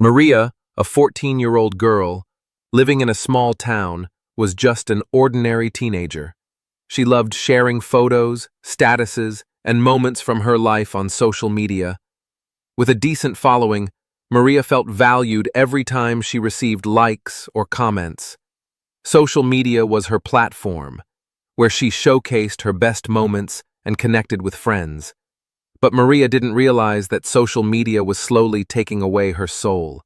Maria, a 14-year-old girl, living in a small town, was just an ordinary teenager. She loved sharing photos, statuses, and moments from her life on social media. With a decent following, Maria felt valued every time she received likes or comments. Social media was her platform, where she showcased her best moments and connected with friends. But Maria didn't realize that social media was slowly taking away her soul.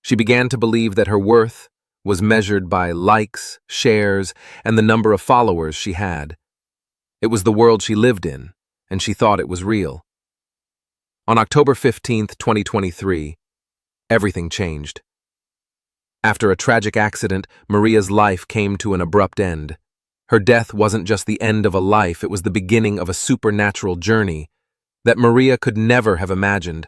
She began to believe that her worth was measured by likes, shares, and the number of followers she had. It was the world she lived in, and she thought it was real. On October 15th, 2023, everything changed. After a tragic accident, Maria's life came to an abrupt end. Her death wasn't just the end of a life, it was the beginning of a supernatural journey that Maria could never have imagined.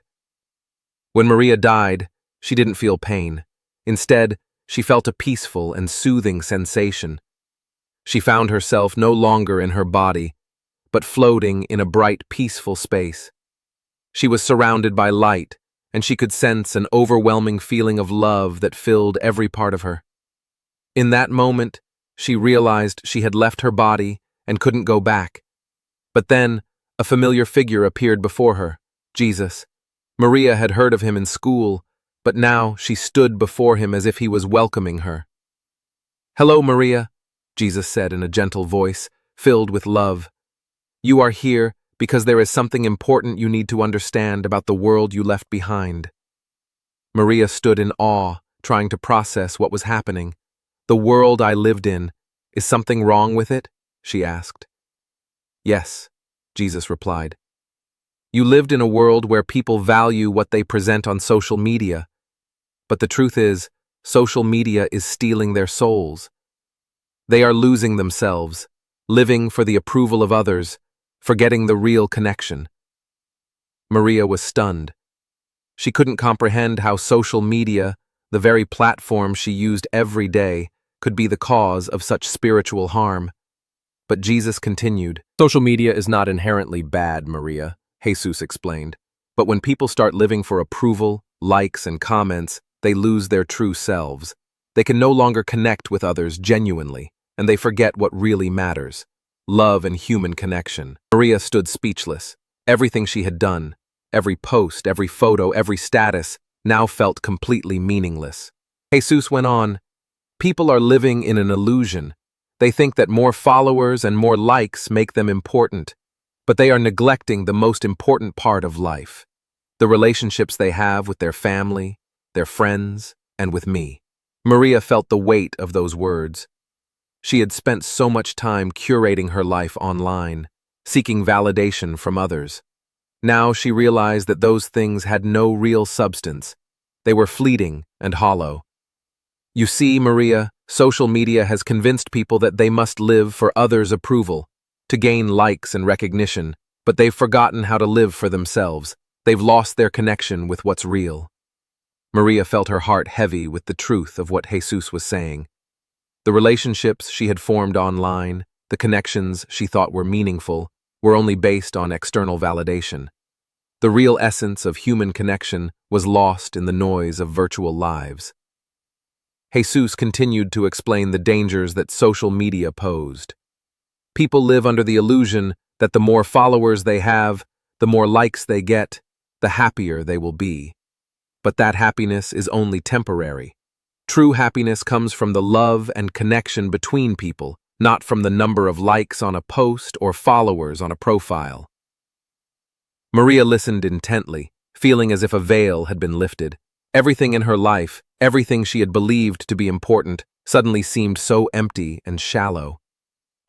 When Maria died, she didn't feel pain. Instead, she felt a peaceful and soothing sensation. She found herself no longer in her body, but floating in a bright, peaceful space. She was surrounded by light, and she could sense an overwhelming feeling of love that filled every part of her. In that moment, she realized she had left her body and couldn't go back. But then, a familiar figure appeared before her, Jesus. Maria had heard of him in school, but now she stood before him as if he was welcoming her. "Hello, Maria," Jesus said in a gentle voice, filled with love. "You are here because there is something important you need to understand about the world you left behind." Maria stood in awe, trying to process what was happening. "The world I lived in, is something wrong with it?" she asked. "Yes," Jesus replied. "You lived in a world where people value what they present on social media. But the truth is, social media is stealing their souls. They are losing themselves, living for the approval of others, forgetting the real connection." Maria was stunned. She couldn't comprehend how social media, the very platform she used every day, could be the cause of such spiritual harm. But Jesus continued. "Social media is not inherently bad, Maria," Jesus explained. "But when people start living for approval, likes, and comments, they lose their true selves. They can no longer connect with others genuinely, and they forget what really matters: love and human connection." Maria stood speechless. Everything she had done, every post, every photo, every status, now felt completely meaningless. Jesus went on, "People are living in an illusion. They think that more followers and more likes make them important, but they are neglecting the most important part of life: the relationships they have with their family, their friends, and with me." Maria felt the weight of those words. She had spent so much time curating her life online, seeking validation from others. Now she realized that those things had no real substance. They were fleeting and hollow. "You see, Maria, social media has convinced people that they must live for others' approval, to gain likes and recognition, but they've forgotten how to live for themselves. They've lost their connection with what's real." Maria felt her heart heavy with the truth of what Jesus was saying. The relationships she had formed online, the connections she thought were meaningful, were only based on external validation. The real essence of human connection was lost in the noise of virtual lives. Jesus continued to explain the dangers that social media posed. People live under the illusion that the more followers they have, the more likes they get, the happier they will be. But that happiness is only temporary. True happiness comes from the love and connection between people, not from the number of likes on a post or followers on a profile. Maria listened intently, feeling as if a veil had been lifted. Everything in her life, everything she had believed to be important, suddenly seemed so empty and shallow.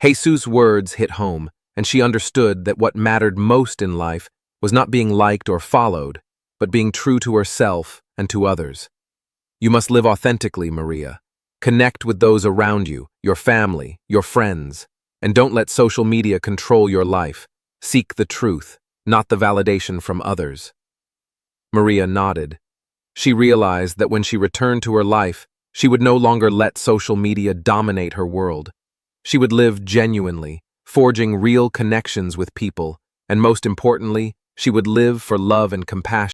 Jesus' words hit home, and she understood that what mattered most in life was not being liked or followed, but being true to herself and to others. You must live authentically, Maria. Connect with those around you, your family, your friends, and don't let social media control your life. Seek the truth, not the validation from others. Maria nodded. She realized that when she returned to her life, she would no longer let social media dominate her world. She would live genuinely, forging real connections with people, and most importantly, she would live for love and compassion.